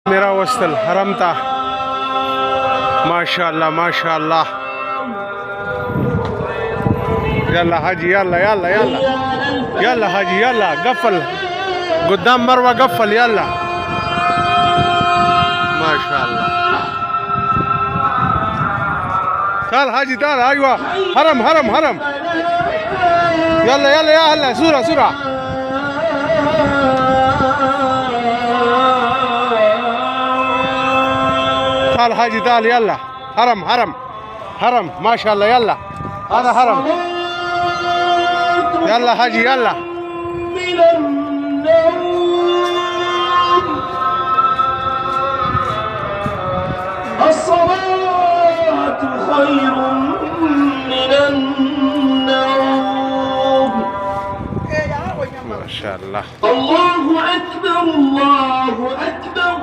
मेरा वस्तल हरम था माशाअल्लाह माशाअल्लाह। يلا حاجي يلا يلا يلا يلا حاجي يلا قفل قدام مروة قفل يلا ما شاء الله. تعال حاجي تعال ايوه هرم هرم هرم يلا يلا يا هلا سرعة سرعة. تعال حاجي تعال يلا هرم هرم هرم ما شاء الله يلا هذا هرم يلا حاجي يلا. الصلاة خير من النوم. ما شاء الله. الله أكبر الله أكبر.